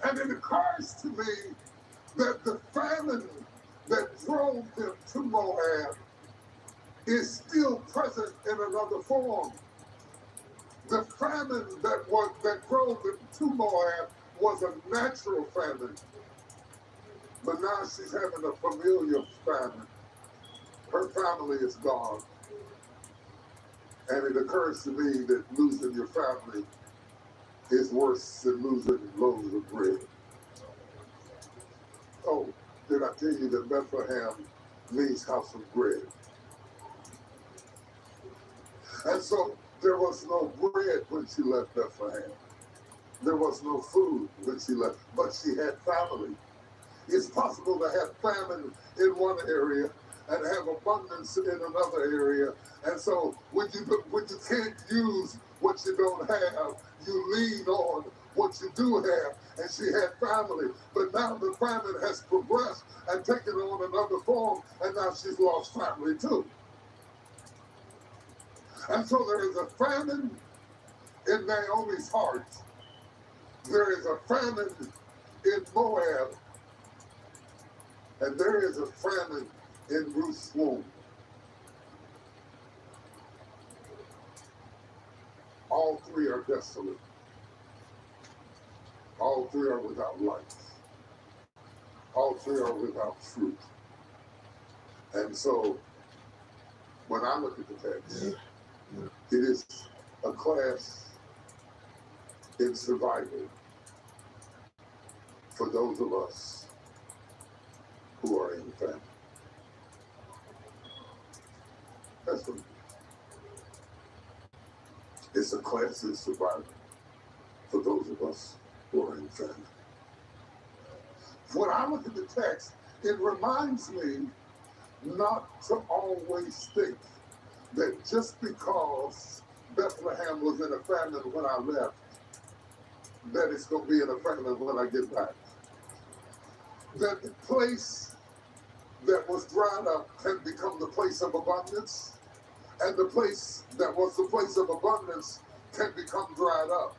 And it occurs to me that the famine that drove him to Moab is still present in another form. The famine that drove him to Moab was a natural famine. But now she's having a familiar famine. Her family is gone. And it occurs to me that losing your family is worse than losing loaves of bread. Oh, did I tell you that Bethlehem means house of bread? And so there was no bread when she left Bethlehem. There was no food when she left, but she had family. It's possible to have famine in one area and have abundance in another area. And so when you can't use what you don't have, you lean on what you do have. And she had family, but now the famine has progressed and taken on another form, and now she's lost family too. And so there is a famine in Naomi's heart. There is a famine in Moab, and there is a famine in Ruth's womb. All three are desolate. All three are without life. All three are without fruit. And so, when I look at the text, it is a class in survival for those of us who are in famine. That's what it is. It's a class in survival for those of us who are in famine. When I look at the text, it reminds me not to always think that just because Bethlehem was in a famine when I left, that it's going to be in a famine when I get back. That the place that was dried up can become the place of abundance, and the place that was the place of abundance can become dried up.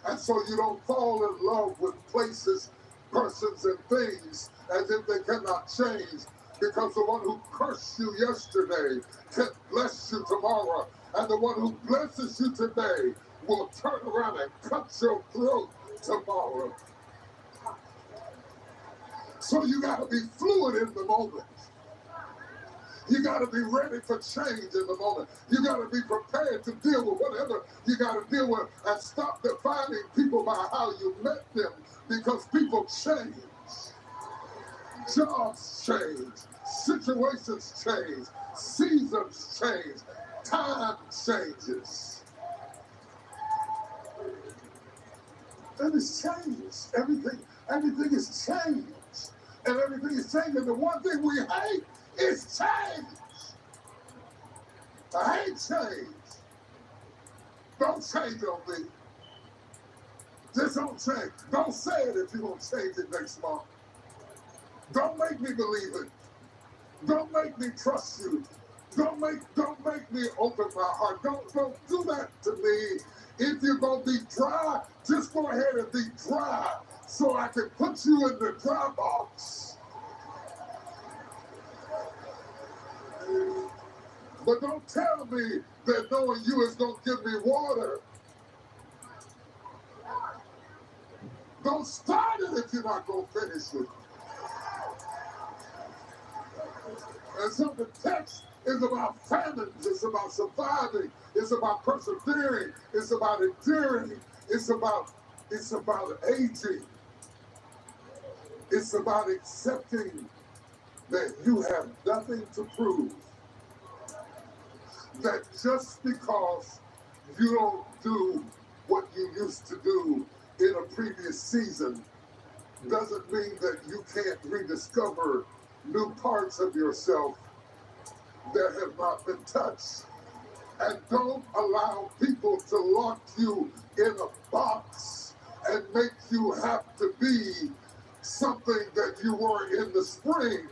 And so you don't fall in love with places, persons, and things as if they cannot change, because the one who cursed you yesterday can bless you tomorrow, and the one who blesses you today will turn around and cut your throat tomorrow. So you got to be fluid in the moment. You got to be ready for change in the moment. You got to be prepared to deal with whatever you got to deal with, and stop defining people by how you met them, because people change. Jobs change. Situations change. Seasons change. Time changes. And it's changed. Everything is changed. And everything is changing. The one thing we hate is change. I hate change. Don't change on me. Just don't change. Don't say it if you're going to change it next month. Don't make me believe it. Don't make me trust you. Don't make me open my heart. Don't do that to me. If you're going to be dry, just go ahead and be dry so I can put you in the dry box. But don't tell me that knowing you is going to give me water. Don't start it if you're not going to finish it. And so the text is about famines, it's about surviving, it's about persevering, it's about enduring, it's about aging. It's about accepting that you have nothing to prove. That just because you don't do what you used to do in a previous season doesn't mean that you can't rediscover new parts of yourself that have not been touched. And don't allow people to lock you in a box and make you have to be something that you were in the spring,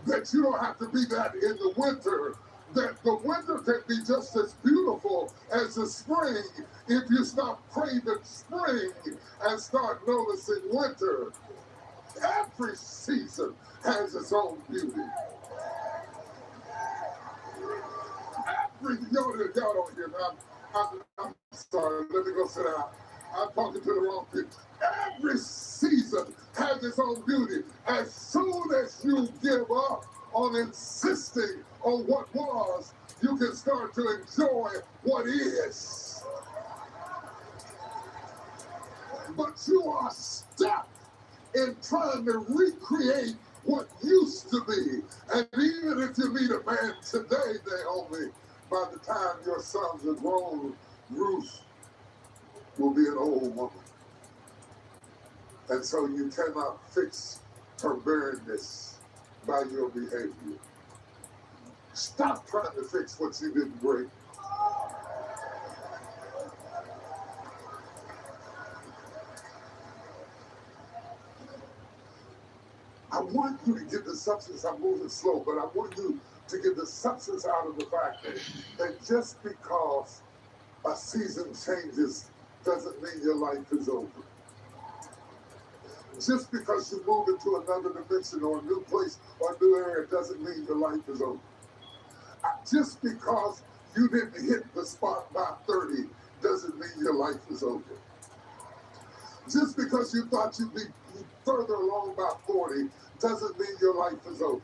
that you don't have to be that in the winter, that the winter can be just as beautiful as the spring if you stop craving spring and start noticing winter. Every season has its own beauty. Y'all don't hear me. I'm sorry. Let me go sit down. I'm talking to the wrong people. Every season has its own beauty. As soon as you give up on insisting on what was, you can start to enjoy what is. But you are stuck in trying to recreate what used to be. And even if you meet a man today, Naomi, by the time your sons are grown, Ruth will be an old woman. And so you cannot fix her barrenness by your behavior. Stop trying to fix what you didn't break. I want you to get the substance. I'm moving slow, but I want you to get the substance out of the fact that just because a season changes doesn't mean your life is over. Just because you move into another dimension or a new place or a new area doesn't mean your life is over. Just because you didn't hit the spot by 30 doesn't mean your life is over. Just because you thought you'd be further along by 40 doesn't mean your life is over.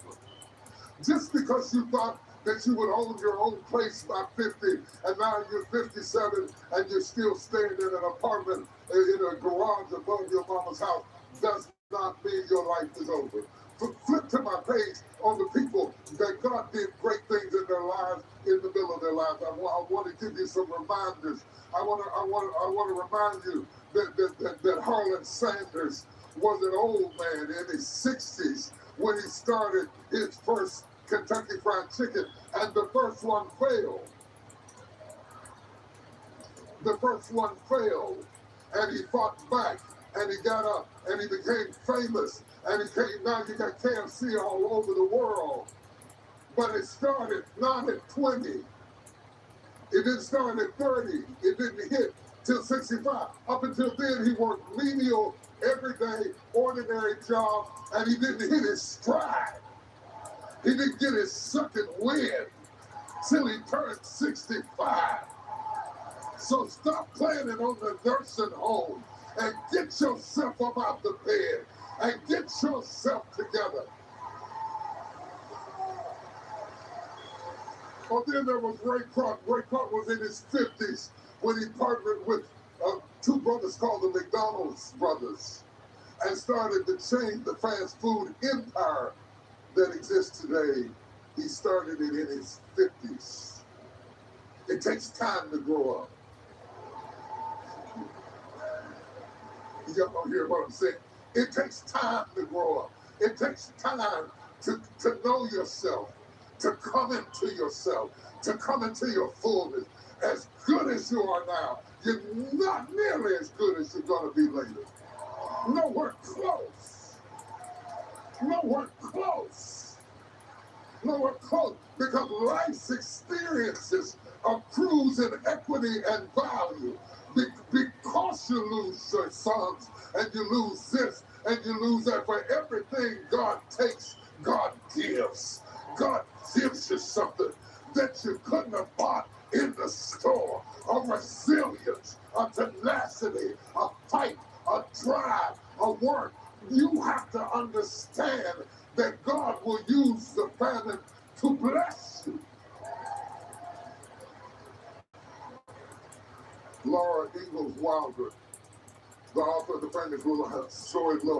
Just because you thought that you would own your own place by 50 and now you're 57 and you're still staying in an apartment in a garage above your mama's house does not mean your life is over. Flip to my page on the people that God did great things in their lives, in the middle of their lives. I want to give you some reminders. I want to remind you that Harlan Sanders was an old man in his 60s when he started his first Kentucky Fried Chicken and the first one failed. The first one failed, and he fought back, and he got up, and he became famous, and now you got KFC all over the world. But it started not at 20. It didn't start at 30. It didn't hit till 65. Up until then, he worked menial, everyday, ordinary job, and he didn't hit his stride. He didn't get his second win till he turned 65. So stop planning on the nursing home and get yourself up out the bed and get yourself together. Oh, then there was Ray Kroc. Ray Kroc was in his 50s when he partnered with two brothers called the McDonald's brothers and started to change the fast food empire that exists today. He started it in his 50s. It takes time to grow up. Y'all don't hear what I'm saying? It takes time to grow up. It takes time to know yourself, to come into yourself, to come into your fullness. As good as you are now, you're not nearly as good as you're going to be later. Nowhere close. Nowhere close. Nowhere close. Because life's experiences accrues in equity and value. Because you lose your sons, and you lose this, and you lose that. For everything God takes, God gives. God gives you something that you couldn't have bought in the store. A resilience, a tenacity, a fight, a drive, a work. You have to understand that God will use the famine to bless you. Laura Ingalls Wilder, the author of the famous Little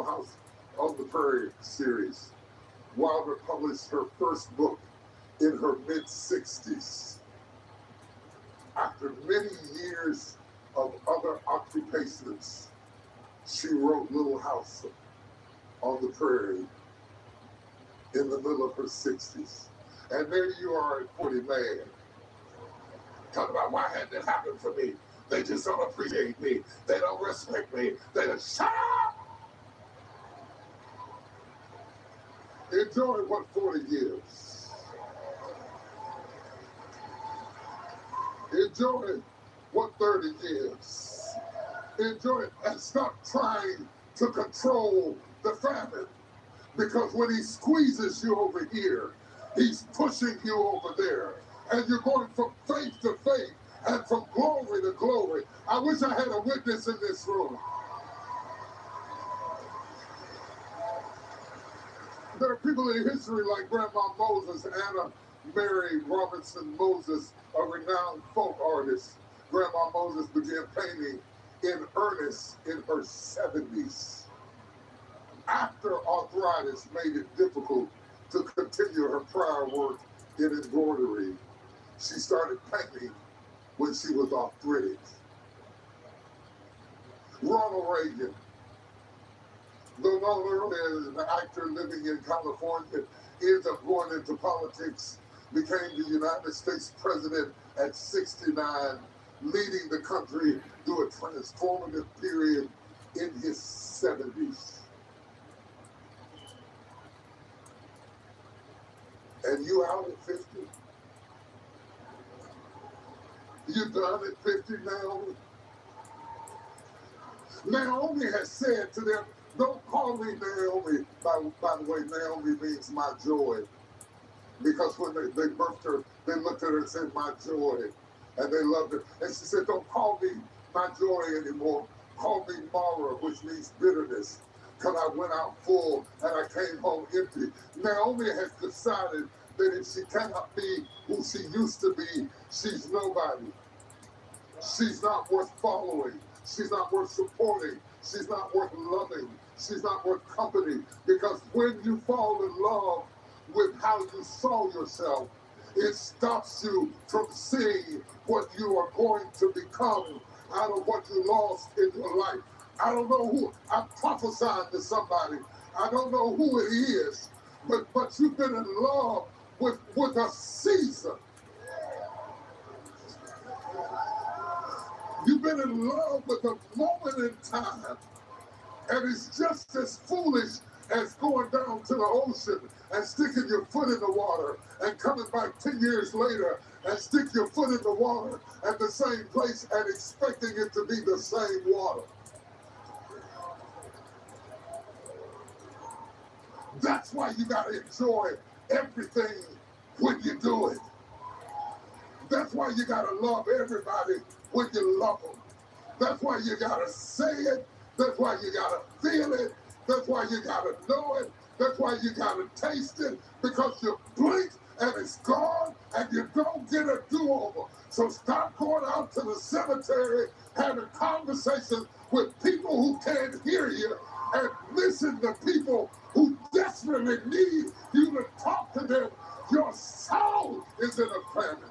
House on the Prairie series. Wilder published her first book in her mid-60s. After many years of other occupations, she wrote Little House on the Prairie in the middle of her 60s. And there you are at 40, man. Talk about why hadn't it happened for me? They just don't appreciate me. They don't respect me. They don't shut up! Enjoy what 40 gives. Enjoy what 30 gives. Enjoy it and stop trying to control the famine. Because when he squeezes you over here, he's pushing you over there. And you're going from faith to faith and from glory to glory. I wish I had a witness in this room. There are people in history like Grandma Moses, Anna Mary Robertson Moses, a renowned folk artist. Grandma Moses began painting in earnest in her 70s. After arthritis made it difficult to continue her prior work in embroidery, she started painting when she was arthritic. Ronald Reagan, though known earlier as an actor living in California, ends up going into politics, became the United States president at 69, leading the country through a transformative period in his 70s. And you out at 50? You done at 50, Naomi? Naomi has said to them, don't call me Naomi. By the way, Naomi means my joy. Because when they birthed her, they looked at her and said, my joy. And they loved her. And she said, don't call me my joy anymore. Call me Mara, which means bitterness. Because I went out full and I came home empty. Naomi has decided that if she cannot be who she used to be, she's nobody. She's not worth following. She's not worth supporting. She's not worth loving. She's not worth company. Because when you fall in love with how you saw yourself, it stops you from seeing what you are going to become out of what you lost in your life. I don't know who, I'm prophesying to somebody. I don't know who it is, but you've been in love with a season. You've been in love with a moment in time, and it's just as foolish as going down to the ocean and sticking your foot in the water and coming back 10 years later and stick your foot in the water at the same place and expecting it to be the same water. That's why you got to enjoy everything when you do it. That's why you got to love everybody when you love them. That's why you got to say it. That's why you got to feel it. That's why you got to know it. That's why you got to taste it, because you blink and it's gone and you don't get a do-over. So stop going out to the cemetery having conversations with people who can't hear you, and listen to people who desperately need you to talk to them. Your soul is in a famine.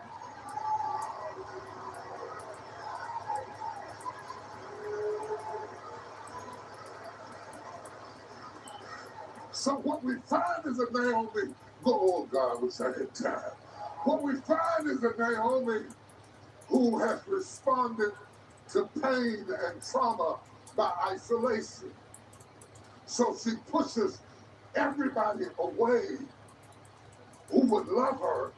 So what we find is a Naomi, oh God, I wish I had time. What we find is a Naomi who has responded to pain and trauma by isolation. So she pushes everybody away who would love her,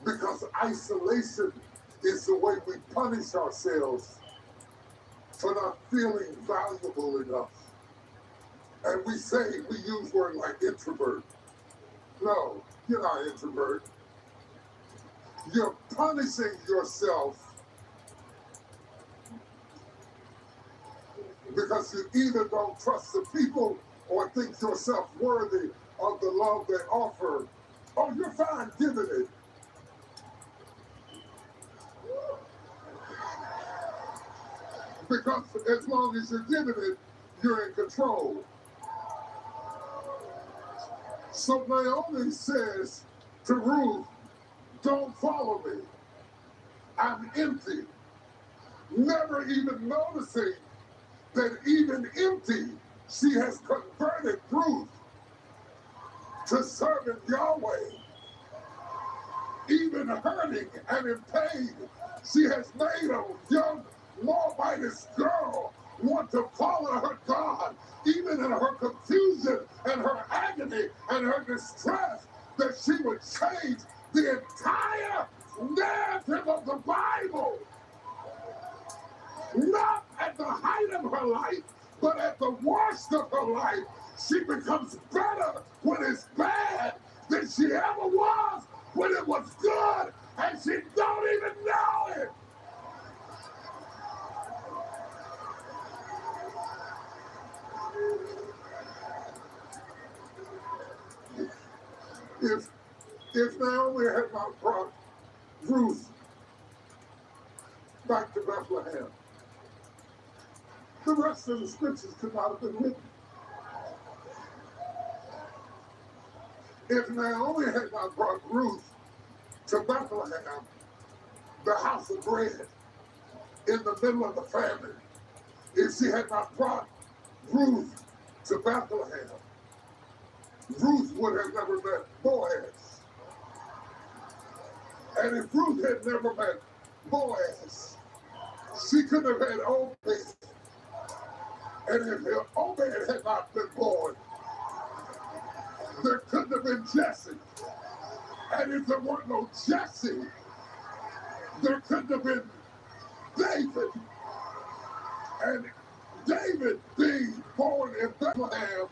because isolation is the way we punish ourselves for not feeling valuable enough. And we use words like introvert. No, you're not introvert. You're punishing yourself because you either don't trust the people or think yourself worthy of the love they offer. Oh, you're fine giving it. Because as long as you're giving it, you're in control. So Naomi says to Ruth, don't follow me. I'm empty. Never even noticing that even empty, she has converted Ruth to serving Yahweh. Even hurting and in pain, she has made a young Moabitess girl want to follow her God, even in her confusion and her agony and her distress, that she would change the entire narrative of the Bible. Not at the height of her life, but at the worst of her life, she becomes better when it's bad than she ever was when it was good, and she don't even know it. If Naomi had not brought Ruth back to Bethlehem, the rest of the scriptures could not have been written. If Naomi had not brought Ruth to Bethlehem, the house of bread, in the middle of the famine, if she had not brought Ruth to Bethlehem, Ruth would have never met Boaz. And if Ruth had never met Boaz, she could have had Obed. And if Obed had not been born, there couldn't have been Jesse. And if there weren't no Jesse, there couldn't have been David. And David being born in Bethlehem,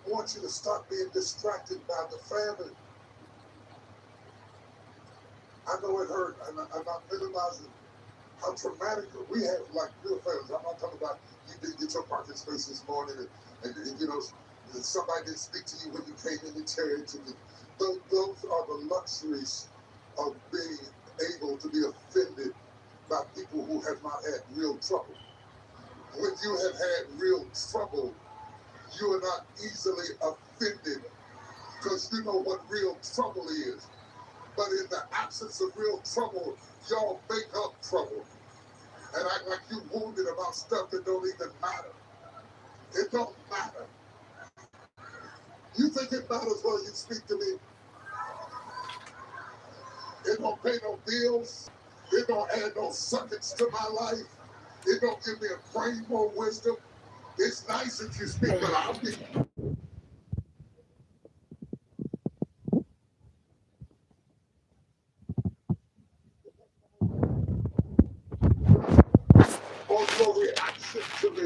I want you to stop being distracted by the famine. I know it hurt. I'm not minimizing how traumatic we have, like real families. I'm not talking about you didn't get your parking space this morning and you know, somebody didn't speak to you when you came in the church. And those are the luxuries of being able to be offended by people who have not had real trouble. When you have had real trouble, you are not easily offended because you know what real trouble is. But in the absence of real trouble, y'all make up trouble. and act like you wounded about stuff that don't even matter. It don't matter. You think it matters when you speak to me? It don't pay no bills. It don't add no seconds to my life. It don't give me a brain more wisdom. It's nice that you speak, but I'll be. On your reaction to me.